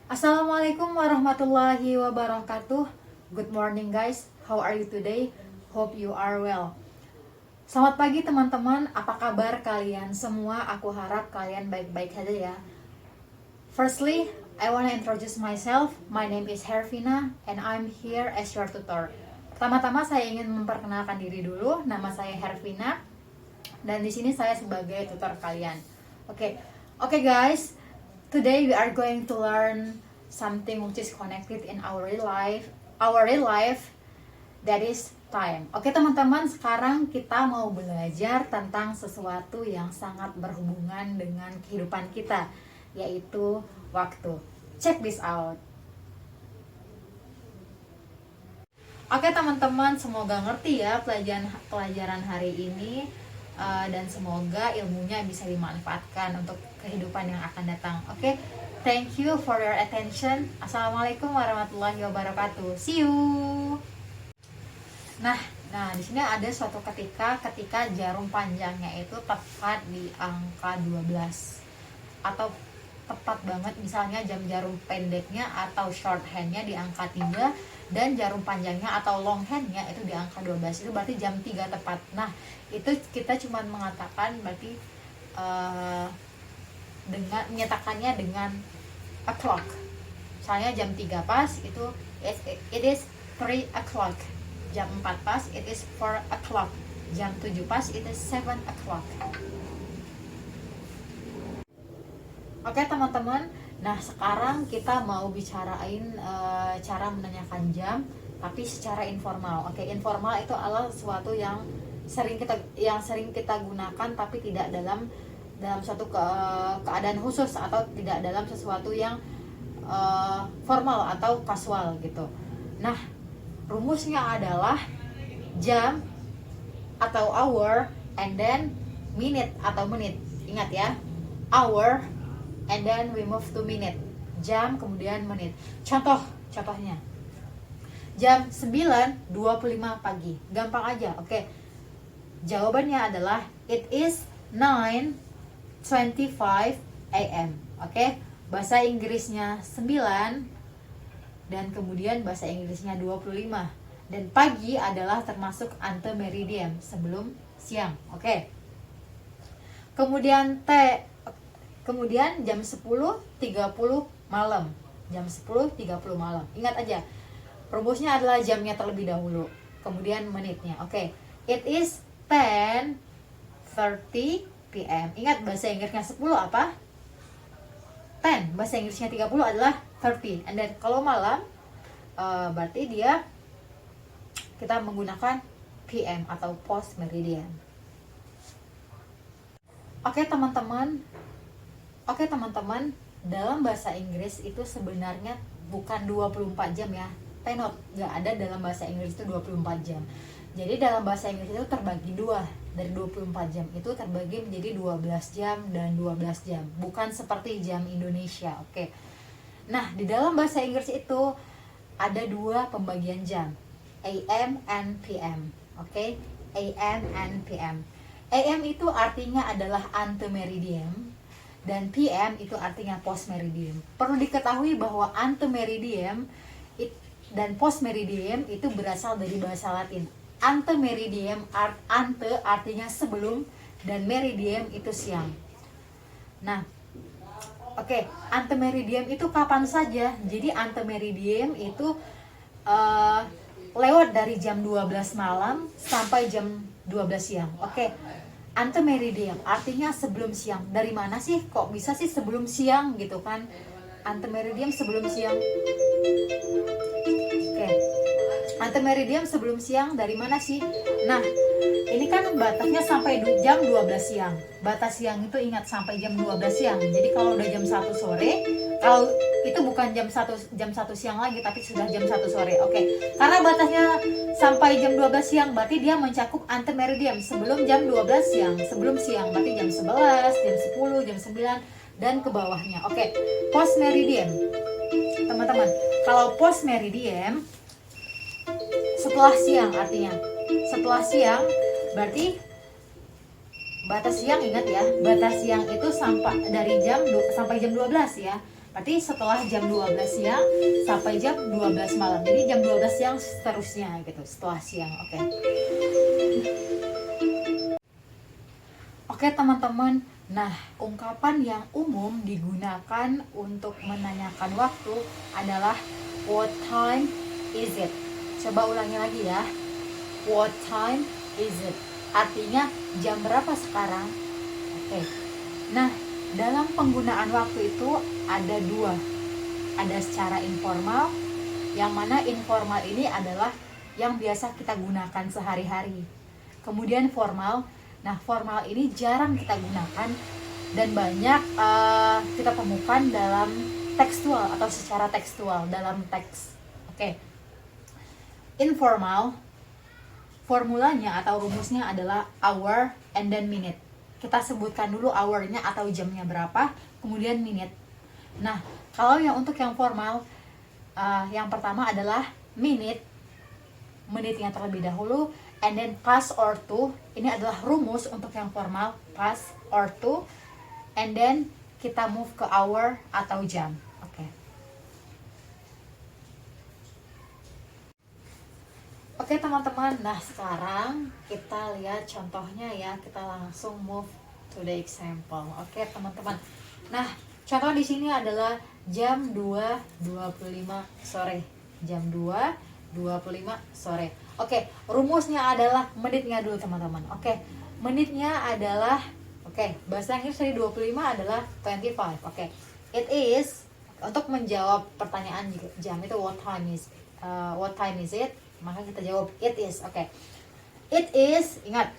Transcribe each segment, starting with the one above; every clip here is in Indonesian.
Assalamualaikum warahmatullahi wabarakatuh. Good morning guys, how are you today? Hope you are well. Selamat pagi teman-teman, apa kabar kalian semua? Aku harap kalian baik-baik saja ya. Firstly, I wanna introduce myself. My name is Hervina and I'm here as your tutor. Pertama-tama saya ingin memperkenalkan diri dulu. Nama saya Hervina dan di sini saya sebagai tutor kalian. Oke guys. Today we are going to learn something which is connected in our real life, that is time. Oke teman-teman, sekarang kita mau belajar tentang sesuatu yang sangat berhubungan dengan kehidupan kita, yaitu waktu. Check this out. Oke teman-teman, semoga ngerti ya pelajaran hari ini. Dan semoga ilmunya bisa dimanfaatkan untuk kehidupan yang akan datang. Oke, thank you for your attention. Assalamualaikum warahmatullahi wabarakatuh. See you. Nah, di sini ada suatu ketika jarum panjangnya itu tepat di angka 12 atau tepat banget, misalnya jarum pendeknya atau shorthandnya di angka 3 dan jarum panjangnya atau longhandnya itu di angka 12, itu berarti jam 3 tepat. Nah, itu kita cuma mengatakan berarti dengan menyatakannya dengan o'clock. Misalnya jam 3 pas itu it is 3 o'clock. Jam 4 pas it is 4 o'clock. Jam 7 pas it is 7 o'clock. Oke teman-teman, nah sekarang kita mau bicarain cara menanyakan jam, tapi secara informal. Oke, informal itu adalah sesuatu yang sering kita gunakan, tapi tidak dalam suatu keadaan khusus atau tidak dalam sesuatu yang formal atau kasual gitu. Nah, rumusnya adalah jam atau hour and then minute atau menit. Ingat ya, hour and then we move to minute. Jam kemudian menit. Contohnya jam 9.25 pagi. Gampang aja. Oke. Jawabannya adalah it is 9:25 a.m. Oke. Bahasa Inggrisnya 9 dan kemudian bahasa Inggrisnya 25. Dan pagi adalah termasuk antemeridian, sebelum siang. Oke. Kemudian jam 10.30 malam. Jam 10.30 malam. Ingat aja, rumusnya adalah jamnya terlebih dahulu, kemudian menitnya. Oke. It is 10:30 p.m. Ingat bahasa Inggrisnya 10 apa? 10. Bahasa Inggrisnya 30 adalah 30. And then kalau malam berarti kita menggunakan PM atau post meridian. Oke teman-teman, dalam bahasa Inggris itu sebenarnya bukan 24 jam ya. Note, nggak ada dalam bahasa Inggris itu 24 jam. Jadi dalam bahasa Inggris itu terbagi dua. Dari 24 jam itu terbagi menjadi 12 jam dan 12 jam. Bukan seperti jam Indonesia. Oke. Nah, di dalam bahasa Inggris itu ada dua pembagian jam, AM and PM. Oke, AM and PM. AM itu artinya adalah antemeridian dan PM itu artinya post meridian. Perlu diketahui bahwa antemeridian dan post meridian itu berasal dari bahasa Latin. Antemeridian, ante artinya sebelum, dan meridian itu siang. Nah, oke, antemeridian itu kapan saja? Jadi antemeridian itu lewat dari jam 12 malam sampai jam 12 siang. Oke. Antemeridian artinya sebelum siang. Dari mana sih? Kok bisa sih sebelum siang gitu kan? Antemeridian sebelum siang. Oke. Antemeridian sebelum siang dari mana sih? Nah, ini kan batasnya sampai jam 12 siang. Batas siang itu ingat sampai jam 12 siang. Jadi kalau udah jam 1 sore, kalau itu bukan jam 1 siang lagi, tapi sudah jam 1 sore. Oke. Karena batasnya sampai jam 12 siang, berarti dia mencakup antemeridian sebelum jam 12 siang. Sebelum siang berarti jam 11, jam 10, jam 9 dan ke bawahnya. Oke. Post meridian. Teman-teman, kalau post meridian setelah siang artinya. Setelah siang berarti batas siang, ingat ya, batas siang itu sampai jam 12 ya. Berarti setelah jam 12 siang sampai jam 12 malam. Jadi jam 12 siang seterusnya gitu, setelah siang. Oke. Oke teman-teman, nah ungkapan yang umum digunakan untuk menanyakan waktu adalah what time is it? Coba ulangi lagi ya. What time is it? Artinya jam berapa sekarang? Oke. Nah, dalam penggunaan waktu itu ada dua. Ada secara informal, yang mana informal ini adalah yang biasa kita gunakan sehari-hari. Kemudian formal. Nah, formal ini jarang kita gunakan dan banyak kita temukan dalam tekstual atau secara tekstual dalam teks. Oke. Informal, formulanya atau rumusnya adalah hour and then minute. Kita sebutkan dulu hournya atau jamnya berapa, kemudian minute. Nah, kalau yang untuk yang formal, yang pertama adalah minute, menitnya terlebih dahulu, and then past or to. Ini adalah rumus untuk yang formal, past or to, and then kita move ke hour atau jam. Oke. Oke teman-teman, nah sekarang kita lihat contohnya ya, kita langsung move to the example. Oke teman-teman, nah contoh di sini adalah jam 2.25 sore, jam 2.25 sore. Oke, rumusnya adalah menitnya dulu teman-teman. Oke, menitnya adalah, oke, bahasa Inggris dari 25 adalah 25. Oke, it is, untuk menjawab pertanyaan jam itu what time is it? Maka kita jawab it is. Oke. It is, ingat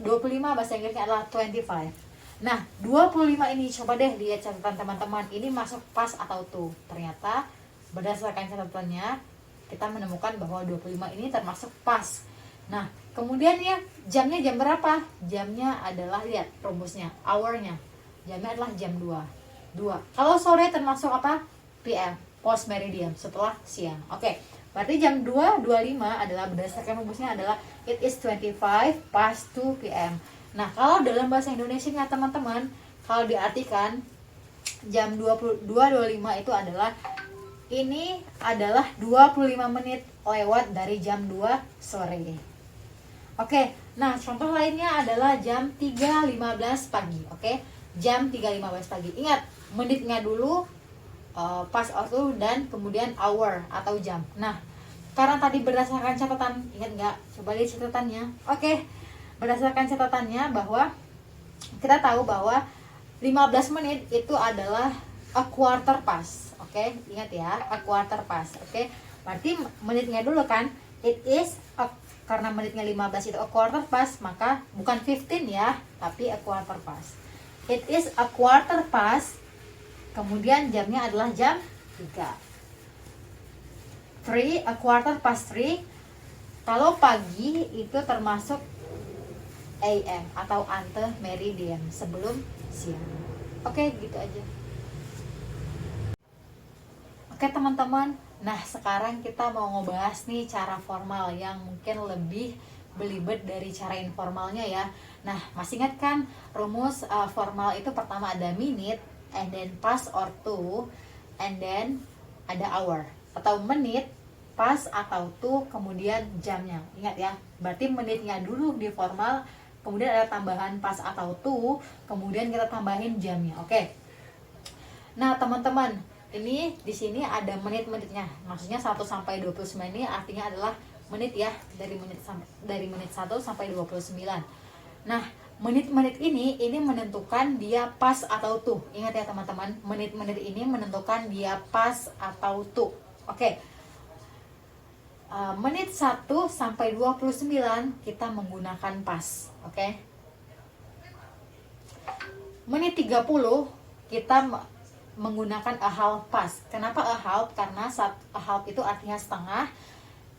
25 bahasa Inggrisnya adalah 25. Nah, 25 ini coba deh lihat catatan teman-teman, ini masuk pas atau to. Ternyata berdasarkan catatannya kita menemukan bahwa 25 ini termasuk pas. Nah, kemudian ya jamnya jam berapa? Jamnya adalah, lihat rumusnya, hournya. Jamnya adalah jam 2. Kalau sore termasuk apa? PM, post meridian, setelah siang. Oke. Berarti jam 2.25 adalah berdasarkan rumusnya adalah it is 25 past 2 PM. Nah, kalau dalam bahasa Indonesia nya teman-teman, kalau diartikan jam 22.25 itu adalah, ini adalah 25 menit lewat dari jam 2 sore. Oke, nah contoh lainnya adalah jam 3.15 pagi. Oke, jam 3.15 pagi. Ingat, menitnya dulu, past or to, dan kemudian hour atau jam. Nah, karena tadi berdasarkan catatan, ingat nggak? Coba lihat catatannya. Oke, berdasarkan catatannya bahwa kita tahu bahwa 15 menit itu adalah a quarter past. Oke, ingat ya, a quarter past. Oke, berarti menitnya dulu kan, it is karena menitnya 15 itu a quarter past, maka bukan 15 ya, tapi a quarter past. It is a quarter past. Kemudian jamnya adalah jam 3. A quarter past 3. Kalau pagi itu termasuk AM atau ante meridian, sebelum siang. Oke, gitu aja. Oke teman-teman, nah sekarang kita mau ngebahas nih cara formal yang mungkin lebih belibet dari cara informalnya ya. Nah, masih ingat kan rumus formal itu pertama ada minute, and then past or to, and then ada hour atau menit, pas atau to, kemudian jamnya. Ingat ya, berarti menitnya dulu di formal, kemudian ada tambahan pas atau to, kemudian kita tambahin jamnya. Oke. Nah, teman-teman, ini di sini ada menit-menitnya. Maksudnya 1 sampai 29 ini artinya adalah menit ya, dari menit 1 sampai 29. Nah, menit-menit ini menentukan dia pas atau to. Ingat ya teman-teman, menit-menit ini menentukan dia pas atau to. Oke. Menit 1 sampai 29 kita menggunakan pas. Oke. Menit 30 kita menggunakan a half pas. Kenapa a half? Karena a half itu artinya setengah.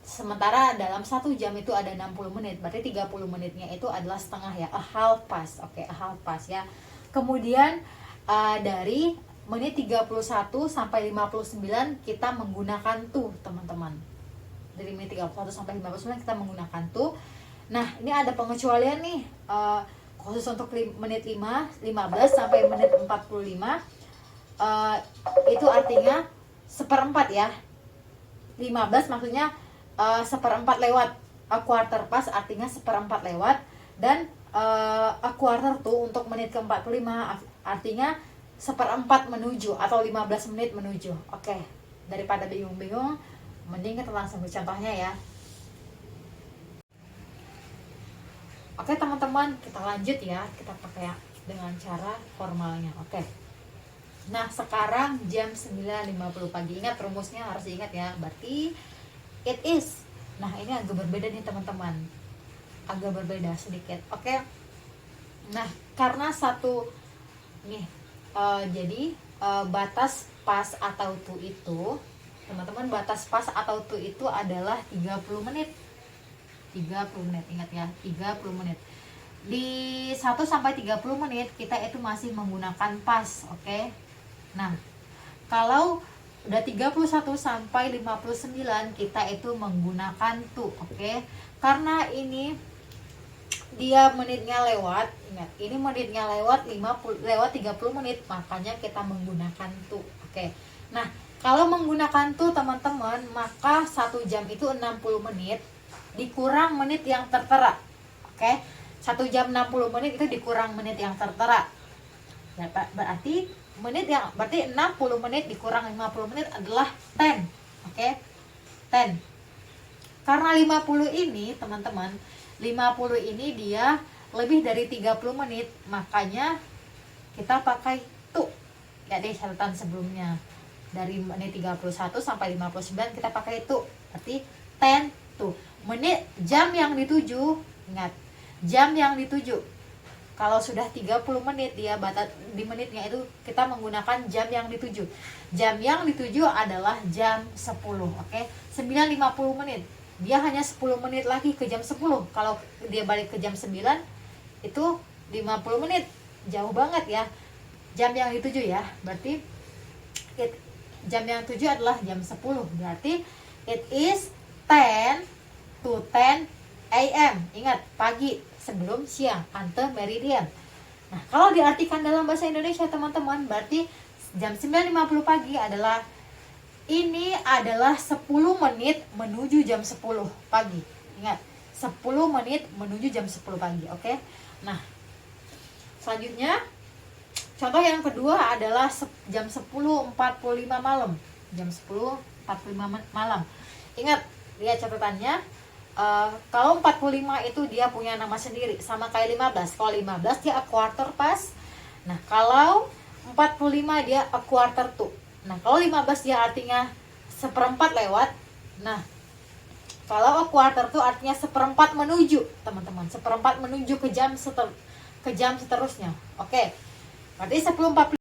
Sementara dalam 1 jam itu ada 60 menit, berarti 30 menitnya itu adalah setengah ya, a half past. Oke, a half past ya. Kemudian dari menit 31 sampai 59 kita menggunakan to, teman-teman. Dari menit 31 sampai 59 kita menggunakan to. Nah, ini ada pengecualian nih, khusus untuk menit 15 sampai menit 45. itu artinya seperempat ya. 15 maksudnya seperempat lewat. A quarter past artinya seperempat lewat. Dan a quarter tuh untuk menit ke-45 artinya seperempat menuju atau 15 menit menuju. Oke, daripada bingung-bingung, mending kita langsung ke contohnya ya. Oke teman-teman, kita lanjut ya. Kita pakai dengan cara formalnya. Oke. Nah, sekarang jam 9.50 pagi. Ingat rumusnya, harus diingat ya. Berarti it is. Nah, ini agak berbeda nih teman-teman. Agak berbeda sedikit. Oke. Nah, karena satu nih jadi batas pas atau to itu, teman-teman, batas pas atau to itu adalah 30 menit. 30 menit, ingat ya, 30 menit. Di 1 sampai 30 menit kita itu masih menggunakan pas, oke? Nah, kalau udah 31 sampai 59 kita itu menggunakan to, oke? Karena ini dia menitnya lewat, ingat, ini menitnya lewat 30 menit, makanya kita menggunakan to, oke? Nah, kalau menggunakan to teman-teman, maka 1 jam itu 60 menit dikurang menit yang tertera, oke? 1 jam 60 menit itu dikurang menit yang tertera ya, berarti 60 menit dikurang 50 menit adalah 10, oke? 10. Karena 50 ini teman-teman, 50 ini dia lebih dari 30 menit, makanya kita pakai to ya deh, catatan sebelumnya. Dari menit 31 sampai 59 kita pakai to, berarti 10 to. Menit, jam yang dituju, ingat, jam yang dituju. Kalau sudah 30 menit dia batas di menitnya itu kita menggunakan jam yang dituju. Jam yang dituju adalah jam 10, oke? 9.50 menit. Dia hanya 10 menit lagi ke jam 10. Kalau dia balik ke jam 9 itu 50 menit. Jauh banget ya. Jam yang dituju ya. Berarti jam yang dituju adalah jam 10. Berarti it is 10 to 10 AM. Ingat, pagi sebelum siang, ante meridian. Nah, kalau diartikan dalam bahasa Indonesia teman-teman, berarti jam 9.50 pagi adalah ini adalah 10 menit menuju jam 10 pagi. Ingat, 10 menit menuju jam 10 pagi, oke? Nah, selanjutnya contoh yang kedua adalah jam 10.45 malam. Jam 10.45 malam. Ingat, lihat catatannya. Kalau 45 itu dia punya nama sendiri, sama kayak 15. Kalau 15 dia a quarter past. Nah, kalau 45 dia a quarter to. Nah, kalau 15 dia artinya seperempat lewat. Nah, kalau a quarter to artinya seperempat menuju, teman-teman. Seperempat menuju ke jam seterusnya. Oke. Berarti 10.45